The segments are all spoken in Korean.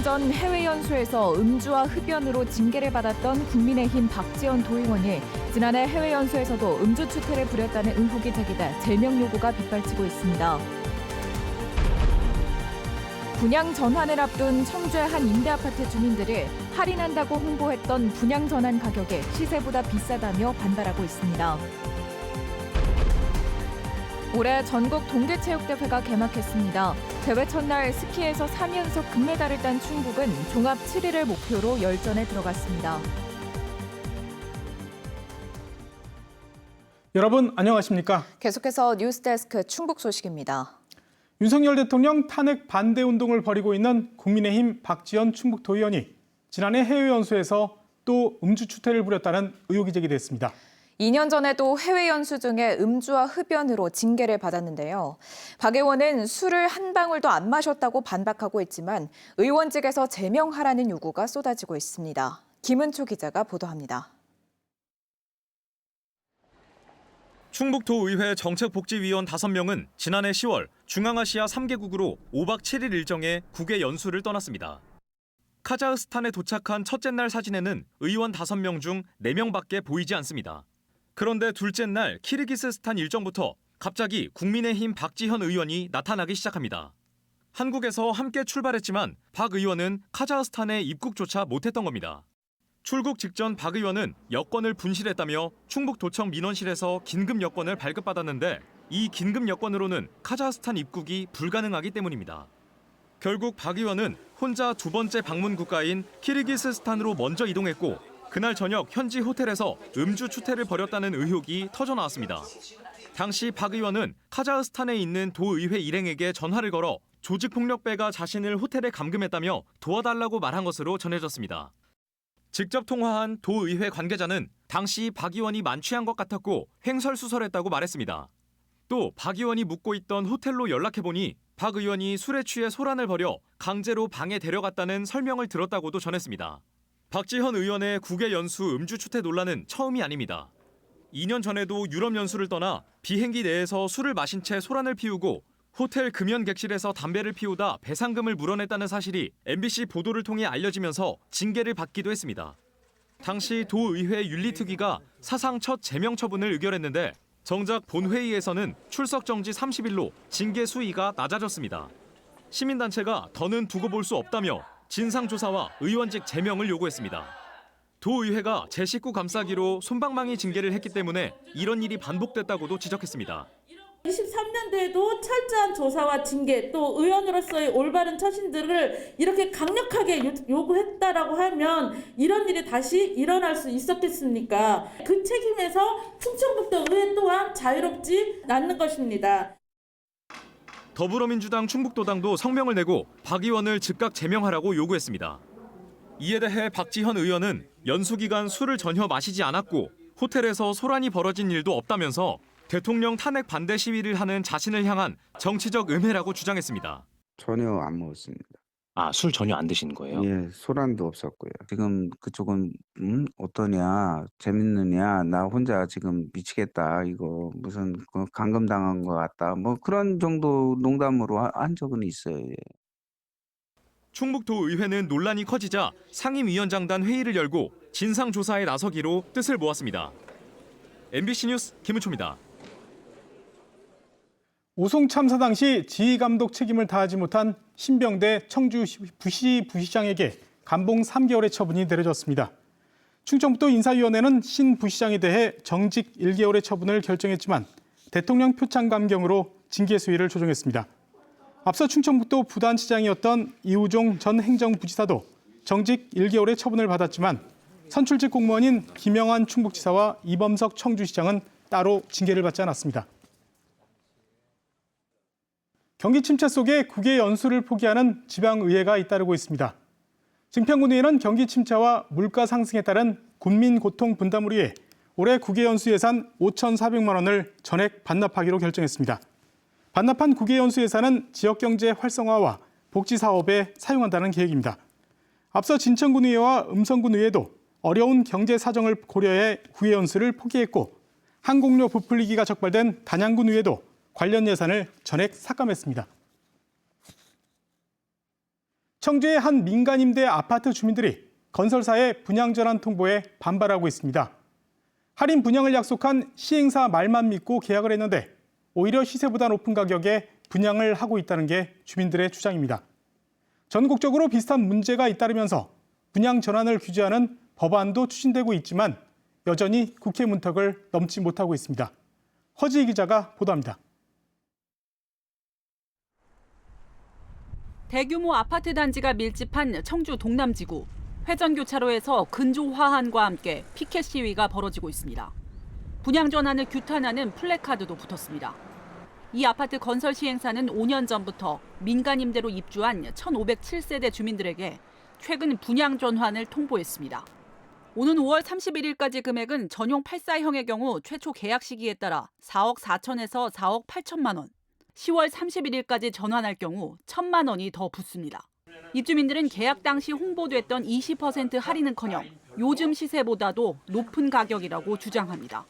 전 해외 연수에서 음주와 흡연으로 징계를 받았던 국민의힘 박지원 도의원이 지난해 해외 연수에서도 음주 추태를 부렸다는 의혹이 제기돼 제명 요구가 빗발치고 있습니다. 분양 전환을 앞둔 청주의 한 임대아파트 주민들이 할인한다고 홍보했던 분양 전환 가격이 시세보다 비싸다며 반발하고 있습니다. 올해 전국 동계체육대회가 개막했습니다. 대회 첫날 스키에서 3연속 금메달을 딴 충북은 종합 7위를 목표로 열전에 들어갔습니다. 여러분 안녕하십니까? 계속해서 뉴스데스크 충북 소식입니다. 윤석열 대통령 탄핵 반대 운동을 벌이고 있는 국민의힘 박지원 충북도의원이 지난해 해외 연수에서 또 음주 추태를 부렸다는 의혹이 제기됐습니다. 2년 전에도 해외 연수 중에 음주와 흡연으로 징계를 받았는데요. 박 의원은 술을 한 방울도 안 마셨다고 반박하고 있지만 의원직에서 제명하라는 요구가 쏟아지고 있습니다. 김은초 기자가 보도합니다. 충북도의회 정책복지위원 5명은 지난해 10월 중앙아시아 3개국으로 5박 7일 일정에 국외 연수를 떠났습니다. 카자흐스탄에 도착한 첫째 날 사진에는 의원 5명 중 4명밖에 보이지 않습니다. 그런데 둘째 날 키르기스스탄 일정부터 갑자기 국민의힘 박지현 의원이 나타나기 시작합니다. 한국에서 함께 출발했지만 박 의원은 카자흐스탄에 입국조차 못했던 겁니다. 출국 직전 박 의원은 여권을 분실했다며 충북도청 민원실에서 긴급 여권을 발급받았는데 이 긴급 여권으로는 카자흐스탄 입국이 불가능하기 때문입니다. 결국 박 의원은 혼자 두 번째 방문 국가인 키르기스스탄으로 먼저 이동했고 그날 저녁 현지 호텔에서 음주 추태를 벌였다는 의혹이 터져나왔습니다. 당시 박 의원은 카자흐스탄에 있는 도의회 일행에게 전화를 걸어 조직폭력배가 자신을 호텔에 감금했다며 도와달라고 말한 것으로 전해졌습니다. 직접 통화한 도의회 관계자는 당시 박 의원이 만취한 것 같았고 횡설수설했다고 말했습니다. 또 박 의원이 묵고 있던 호텔로 연락해보니 박 의원이 술에 취해 소란을 벌여 강제로 방에 데려갔다는 설명을 들었다고도 전했습니다. 박지현 의원의 국외 연수 음주 추태 논란은 처음이 아닙니다. 2년 전에도 유럽 연수를 떠나 비행기 내에서 술을 마신 채 소란을 피우고 호텔 금연 객실에서 담배를 피우다 배상금을 물어냈다는 사실이 MBC 보도를 통해 알려지면서 징계를 받기도 했습니다. 당시 도의회 윤리특위가 사상 첫 제명 처분을 의결했는데 정작 본회의에서는 출석 정지 30일로 징계 수위가 낮아졌습니다. 시민단체가 더는 두고 볼 수 없다며 진상조사와 의원직 제명을 요구했습니다. 도의회가 제19 감싸기로 솜방망이 징계를 했기 때문에 이런 일이 반복됐다고도 지적했습니다. 23년도에도 철저한 조사와 징계 또 의원으로서의 올바른 처신들을 이렇게 강력하게 요구했다라고 하면 이런 일이 다시 일어날 수 있었겠습니까? 그 책임에서 충청북도 의회 또한 자유롭지 않는 것입니다. 더불어민주당 충북도당도 성명을 내고 박 의원을 즉각 제명하라고 요구했습니다. 이에 대해 박지현 의원은 연수 기간 술을 전혀 마시지 않았고 호텔에서 소란이 벌어진 일도 없다면서 대통령 탄핵 반대 시위를 하는 자신을 향한 정치적 음해라고 주장했습니다. 전혀 안 먹었습니다. 아, 술 전혀 안 드신 거예요? 예, 소란도 없었고요. 지금 그쪽은 어떠냐, 재밌느냐, 나 혼자 지금 미치겠다, 이거 무슨 감금당한 것 같다, 뭐 그런 정도 농담으로 한 적은 있어요. 예. 충북도의회는 논란이 커지자 상임위원장단 회의를 열고 진상조사에 나서기로 뜻을 모았습니다. MBC 뉴스 김은초입니다. 오송 참사 당시 지휘감독 책임을 다하지 못한 신병대 청주 부시장에게 감봉 3개월의 처분이 내려졌습니다. 충청북도 인사위원회는 신 부시장에 대해 정직 1개월의 처분을 결정했지만 대통령 표창 감경으로 징계 수위를 조정했습니다. 앞서 충청북도 부단지장이었던 이우종 전 행정부지사도 정직 1개월의 처분을 받았지만 선출직 공무원인 김영환 충북지사와 이범석 청주시장은 따로 징계를 받지 않았습니다. 경기 침체 속에 국외 연수를 포기하는 지방의회가 잇따르고 있습니다. 증평군의회는 경기 침체와 물가 상승에 따른 군민 고통 분담을 위해 올해 국외 연수 예산 5,400만 원을 전액 반납하기로 결정했습니다. 반납한 국외 연수 예산은 지역경제 활성화와 복지 사업에 사용한다는 계획입니다. 앞서 진천군의회와 음성군의회도 어려운 경제 사정을 고려해 국외 연수를 포기했고 항공료 부풀리기가 적발된 단양군의회도 관련 예산을 전액 삭감했습니다. 청주의 한 민간임대 아파트 주민들이 건설사의 분양 전환 통보에 반발하고 있습니다. 할인 분양을 약속한 시행사 말만 믿고 계약을 했는데 오히려 시세보다 높은 가격에 분양을 하고 있다는 게 주민들의 주장입니다. 전국적으로 비슷한 문제가 잇따르면서 분양 전환을 규제하는 법안도 추진되고 있지만 여전히 국회 문턱을 넘지 못하고 있습니다. 허지희 기자가 보도합니다. 대규모 아파트 단지가 밀집한 청주 동남지구. 회전교차로에서 근조 화환과 함께 피켓 시위가 벌어지고 있습니다. 분양 전환을 규탄하는 플래카드도 붙었습니다. 이 아파트 건설 시행사는 5년 전부터 민간 임대로 입주한 1,507세대 주민들에게 최근 분양 전환을 통보했습니다. 오는 5월 31일까지 금액은 전용 84형의 경우 최초 계약 시기에 따라 4억 4천에서 4억 8천만 원, 10월 31일까지 전환할 경우 1,000만 원이 더 붙습니다. 입주민들은 계약 당시 홍보됐던 20% 할인은커녕 요즘 시세보다도 높은 가격이라고 주장합니다.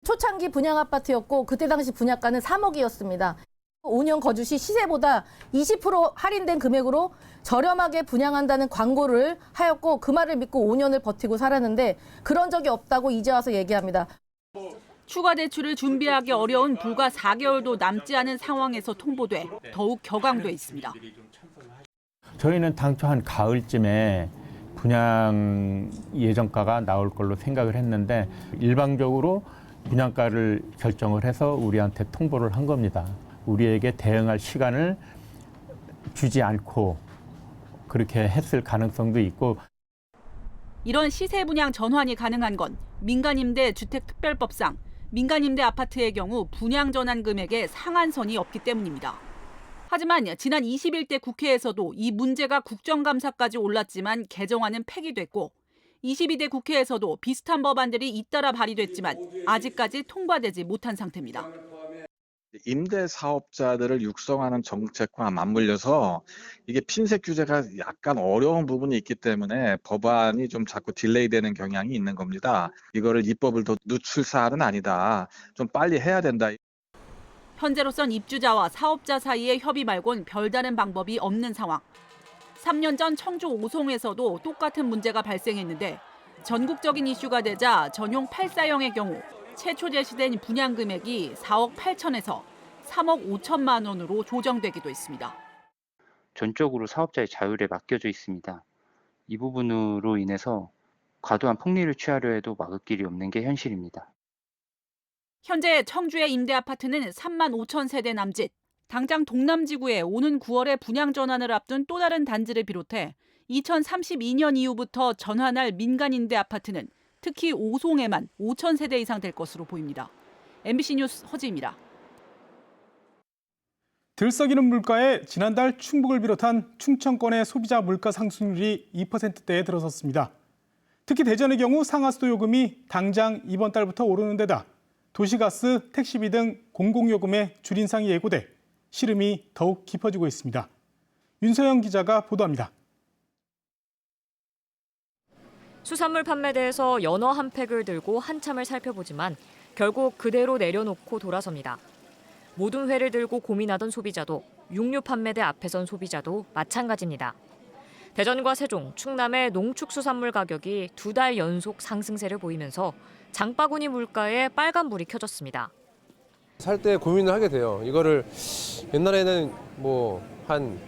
초창기 분양 아파트였고 그때 당시 분양가는 3억이었습니다. 5년 거주 시 시세보다 20% 할인된 금액으로 저렴하게 분양한다는 광고를 하였고 그 말을 믿고 5년을 버티고 살았는데 그런 적이 없다고 이제 와서 얘기합니다. 추가 대출을 준비하기 어려운 불과 4개월도 남지 않은 상황에서 통보돼 더욱 격앙돼 있습니다. 저희는 당초 한 가을쯤에 분양 예정가가 나올 걸로 생각을 했는데 일방적으로 분양가를 결정을 해서 우리한테 통보를 한 겁니다. 우리에게 대응할 시간을 주지 않고 그렇게 했을 가능성도 있고. 이런 시세 분양 전환이 가능한 건 민간임대 주택특별법상 민간임대 아파트의 경우 분양 전환 금액에 상한선이 없기 때문입니다. 하지만 지난 21대 국회에서도 이 문제가 국정감사까지 올랐지만 개정안은 폐기됐고 22대 국회에서도 비슷한 법안들이 잇따라 발의됐지만 아직까지 통과되지 못한 상태입니다. 임대 사업자들을 육성하는 정책과 맞물려서 이게 핀셋 규제가 약간 어려운 부분이 있기 때문에 법안이 좀 자꾸 딜레이되는 경향이 있는 겁니다. 이거를 입법을 더 늦출사안은 아니다. 좀 빨리 해야 된다. 현재로선 입주자와 사업자 사이의 협의 말곤 별다른 방법이 없는 상황. 3년 전 청주 오송에서도 똑같은 문제가 발생했는데 전국적인 이슈가 되자 전용 84형의 경우 최초 제시된 분양 금액이 4억 8천에서 3억 5천만 원으로 조정되기도 했습니다. 전적으로 사업자의 자율에 맡겨져 있습니다. 이 부분으로 인해서 과도한 폭리를 취하려 해도 막을 길이 없는 게 현실입니다. 현재 청주의 임대 아파트는 3만 5천 세대 남짓. 당장 동남지구에 오는 9월에 분양 전환을 앞둔 또 다른 단지를 비롯해 2032년 이후부터 전환할 민간 임대 아파트는 특히 오송에만 5천 세대 이상 될 것으로 보입니다. MBC 뉴스 허지입니다. 들썩이는 물가에 지난달 충북을 비롯한 충청권의 소비자 물가 상승률이 2%대에 들어섰습니다. 특히 대전의 경우 상하수도 요금이 당장 이번 달부터 오르는 데다 도시가스, 택시비 등 공공요금의 줄인상이 예고돼 시름이 더욱 깊어지고 있습니다. 윤서영 기자가 보도합니다. 수산물 판매대에서 연어 한 팩을 들고 한참을 살펴보지만 결국 그대로 내려놓고 돌아섭니다. 모든 회를 들고 고민하던 소비자도 육류 판매대 앞에 선 소비자도 마찬가지입니다. 대전과 세종, 충남의 농축수산물 가격이 2달 연속 상승세를 보이면서 장바구니 물가에 빨간불이 켜졌습니다. 살 때 고민을 하게 돼요. 이거를 옛날에는 뭐 한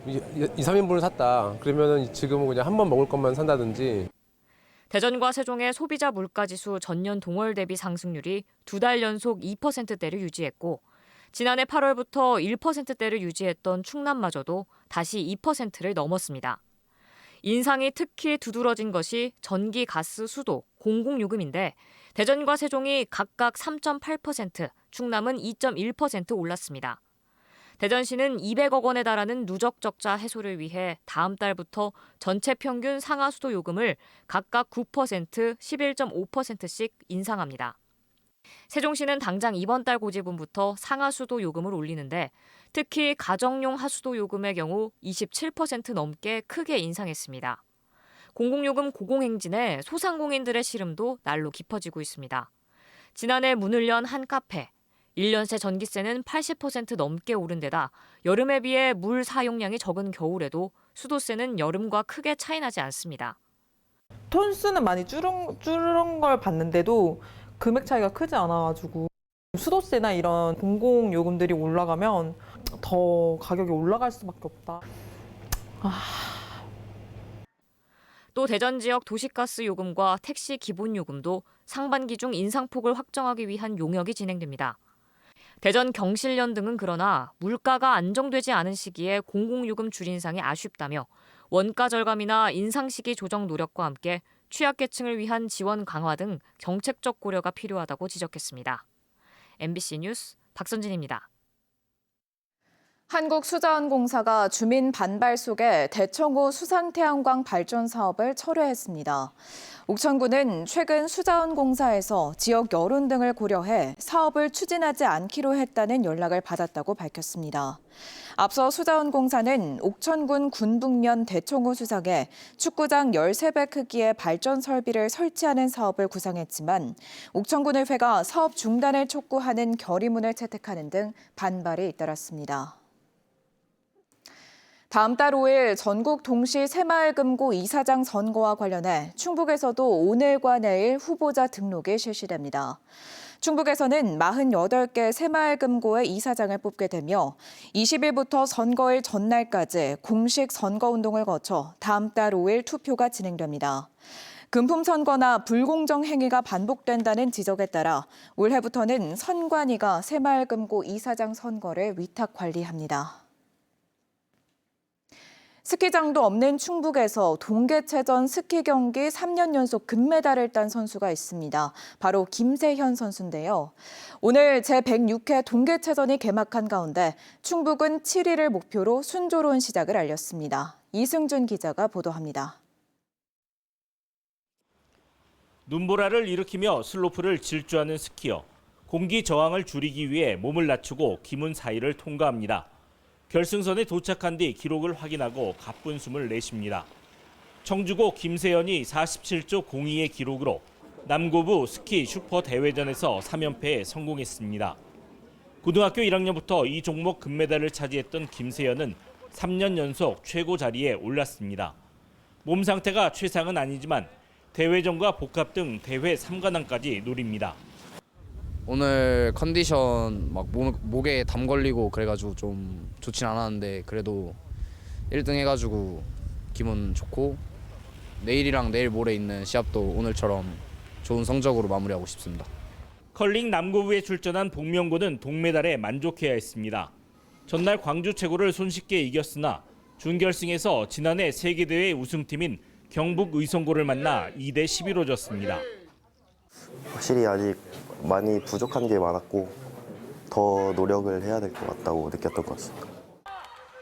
2, 3인분을 샀다. 그러면은 지금은 그냥 한 번 먹을 것만 산다든지. 대전과 세종의 소비자 물가지수 전년 동월 대비 상승률이 2달 연속 2%대를 유지했고 지난해 8월부터 1%대를 유지했던 충남마저도 다시 2%를 넘었습니다. 인상이 특히 두드러진 것이 전기, 가스, 수도, 공공요금인데 대전과 세종이 각각 3.8%, 충남은 2.1% 올랐습니다. 대전시는 200억 원에 달하는 누적 적자 해소를 위해 다음 달부터 전체 평균 상하수도 요금을 각각 9%, 11.5%씩 인상합니다. 세종시는 당장 이번 달 고지분부터 상하수도 요금을 올리는데 특히 가정용 하수도 요금의 경우 27% 넘게 크게 인상했습니다. 공공요금 고공행진에 소상공인들의 시름도 날로 깊어지고 있습니다. 지난해 문을 연 한 카페. 1년 새 전기세는 80% 넘게 오른 데다 여름에 비해 물 사용량이 적은 겨울에도 수도세는 여름과 크게 차이나지 않습니다. 톤수는 많이 줄은 걸 봤는데도 금액 차이가 크지 않아가지고 수도세나 이런 공공요금들이 올라가면 더 가격이 올라갈 수밖에 없다. 또 대전 지역 도시가스 요금과 택시 기본 요금도 상반기 중 인상폭을 확정하기 위한 용역이 진행됩니다. 대전 경실련 등은 그러나 물가가 안정되지 않은 시기에 공공요금 줄 인상이 아쉽다며 원가 절감이나 인상 시기 조정 노력과 함께 취약계층을 위한 지원 강화 등 정책적 고려가 필요하다고 지적했습니다. MBC 뉴스 박선진입니다. 한국수자원공사가 주민 반발 속에 대청호 수상태양광 발전 사업을 철회했습니다. 옥천군은 최근 수자원공사에서 지역 여론 등을 고려해 사업을 추진하지 않기로 했다는 연락을 받았다고 밝혔습니다. 앞서 수자원공사는 옥천군 군북면 대청호 수상에 축구장 13배 크기의 발전 설비를 설치하는 사업을 구상했지만 옥천군의회가 사업 중단을 촉구하는 결의문을 채택하는 등 반발이 잇따랐습니다. 다음 달 5일 전국 동시 새마을금고 이사장 선거와 관련해 충북에서도 오늘과 내일 후보자 등록이 실시됩니다. 충북에서는 48개 새마을금고의 이사장을 뽑게 되며 20일부터 선거일 전날까지 공식 선거운동을 거쳐 다음 달 5일 투표가 진행됩니다. 금품 선거나 불공정 행위가 반복된다는 지적에 따라 올해부터는 선관위가 새마을금고 이사장 선거를 위탁 관리합니다. 스키장도 없는 충북에서 동계체전 스키 경기 3년 연속 금메달을 딴 선수가 있습니다. 바로 김세현 선수인데요. 오늘 제106회 동계체전이 개막한 가운데 충북은 7위를 목표로 순조로운 시작을 알렸습니다. 이승준 기자가 보도합니다. 눈보라를 일으키며 슬로프를 질주하는 스키어. 공기 저항을 줄이기 위해 몸을 낮추고 기문 사이를 통과합니다. 결승선에 도착한 뒤 기록을 확인하고 가쁜 숨을 내쉽니다. 청주고 김세연이 47조 02의 기록으로 남고부 스키 슈퍼 대회전에서 3연패에 성공했습니다. 고등학교 1학년부터 이 종목 금메달을 차지했던 김세연은 3년 연속 최고 자리에 올랐습니다. 몸 상태가 최상은 아니지만 대회전과 복합 등 대회 3관왕까지 노립니다. 오늘 컨디션 막 목에 담 걸리고 그래가지고 좀 좋진 않았는데 그래도 1등 해가지고 기분 좋고 내일이랑 내일 모레 있는 시합도 오늘처럼 좋은 성적으로 마무리하고 싶습니다. 컬링 남고부에 출전한 복명고는 동메달에 만족해야 했습니다. 전날 광주 최고를 손쉽게 이겼으나 준결승에서 지난해 세계대회 우승팀인 경북 의성고를 만나 2대 11로 졌습니다. 확실히 아직 많이 부족한 게 많았고 더 노력을 해야 될 것 같다고 느꼈던 것 같습니다.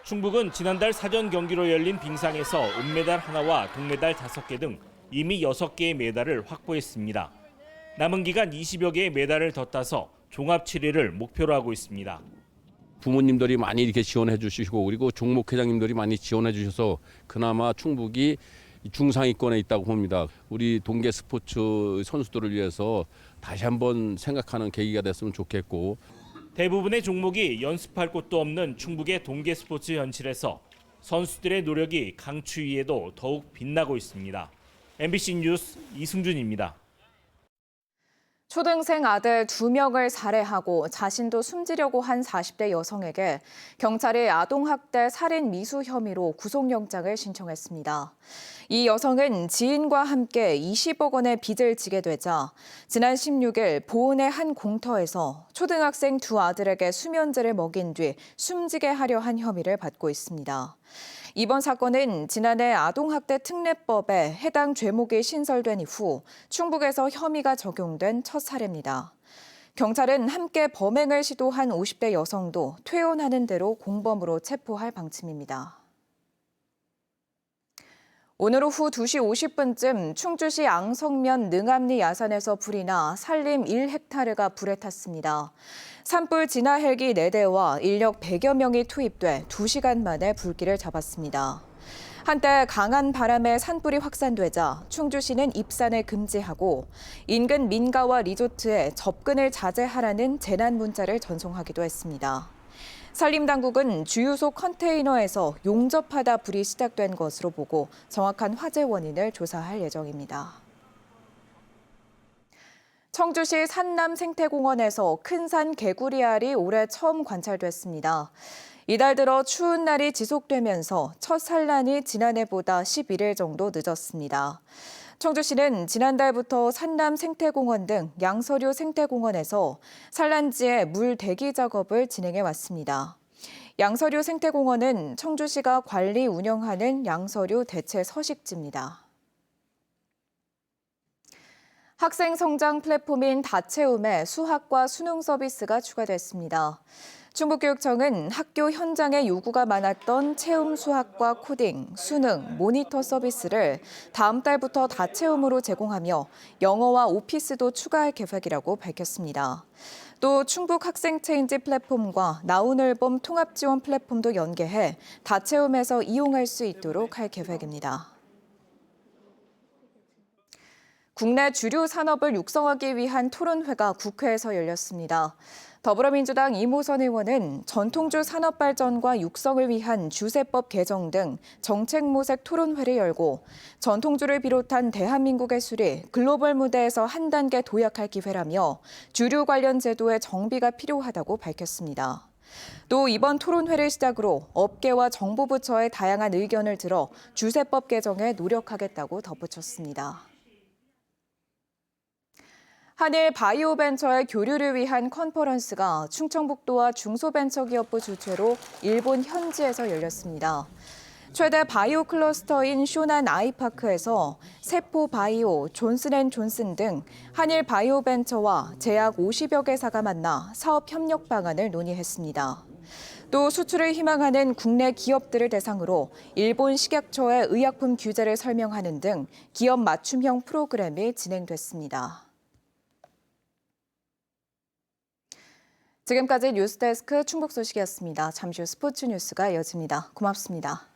충북은 지난달 사전 경기로 열린 빙상에서 은메달 하나와 동메달 5개 등 이미 6개의 메달을 확보했습니다. 남은 기간 20여 개의 메달을 더 따서 종합 7위를 목표로 하고 있습니다. 부모님들이 많이 이렇게 지원해 주시고 그리고 종목 회장님들이 많이 지원해 주셔서 그나마 충북이 중상위권에 있다고 봅니다. 우리 동계 스포츠 선수들을 위해서 다시 한번 생각하는 계기가 됐으면 좋겠고. 대부분의 종목이 연습할 곳도 없는 충북의 동계 스포츠 현실에서 선수들의 노력이 강추위에도 더욱 빛나고 있습니다. MBC 뉴스 이승준입니다. 초등생 아들 2명을 살해하고 자신도 숨지려고 한 40대 여성에게 경찰이 아동학대 살인 미수 혐의로 구속영장을 신청했습니다. 이 여성은 지인과 함께 20억 원의 빚을 지게 되자 지난 16일 보은의 한 공터에서 초등학생 2 아들에게 수면제를 먹인 뒤 숨지게 하려 한 혐의를 받고 있습니다. 이번 사건은 지난해 아동학대 특례법에 해당 죄목이 신설된 이후 충북에서 혐의가 적용된 첫 사례입니다. 경찰은 함께 범행을 시도한 50대 여성도 퇴원하는 대로 공범으로 체포할 방침입니다. 오늘 오후 2시 50분쯤 충주시 앙성면 능암리 야산에서 불이 나 산림 1헥타르가 불에 탔습니다. 산불 진화 헬기 4대와 인력 100여 명이 투입돼 2시간 만에 불길을 잡았습니다. 한때 강한 바람에 산불이 확산되자 충주시는 입산을 금지하고 인근 민가와 리조트에 접근을 자제하라는 재난 문자를 전송하기도 했습니다. 산림당국은 주유소 컨테이너에서 용접하다 불이 시작된 것으로 보고 정확한 화재 원인을 조사할 예정입니다. 청주시 산남생태공원에서 큰산 개구리알이 올해 처음 관찰됐습니다. 이달 들어 추운 날이 지속되면서 첫 산란이 지난해보다 11일 정도 늦었습니다. 청주시는 지난달부터 산남생태공원 등 양서류 생태공원에서 산란지에 물 대기 작업을 진행해 왔습니다. 양서류 생태공원은 청주시가 관리 운영하는 양서류 대체 서식지입니다. 학생 성장 플랫폼인 다채움에 수학과 수능 서비스가 추가됐습니다. 충북교육청은 학교 현장에 요구가 많았던 체험 수학과 코딩, 수능, 모니터 서비스를 다음 달부터 다채움으로 제공하며 영어와 오피스도 추가할 계획이라고 밝혔습니다. 또 충북 학생체인지 플랫폼과 나훈을봄 통합지원 플랫폼도 연계해 다채움에서 이용할 수 있도록 할 계획입니다. 국내 주류 산업을 육성하기 위한 토론회가 국회에서 열렸습니다. 더불어민주당 이모선 의원은 전통주 산업 발전과 육성을 위한 주세법 개정 등 정책 모색 토론회를 열고 전통주를 비롯한 대한민국의 술이 글로벌 무대에서 한 단계 도약할 기회라며 주류 관련 제도의 정비가 필요하다고 밝혔습니다. 또 이번 토론회를 시작으로 업계와 정부 부처의 다양한 의견을 들어 주세법 개정에 노력하겠다고 덧붙였습니다. 한일 바이오벤처의 교류를 위한 컨퍼런스가 충청북도와 중소벤처기업부 주최로 일본 현지에서 열렸습니다. 최대 바이오 클러스터인 쇼난 아이파크에서 세포바이오, 존슨앤존슨 등 한일 바이오벤처와 제약 50여 개사가 만나 사업 협력 방안을 논의했습니다. 또 수출을 희망하는 국내 기업들을 대상으로 일본 식약처의 의약품 규제를 설명하는 등 기업 맞춤형 프로그램이 진행됐습니다. 지금까지 뉴스데스크 충북 소식이었습니다. 잠시 후 스포츠 뉴스가 이어집니다. 고맙습니다.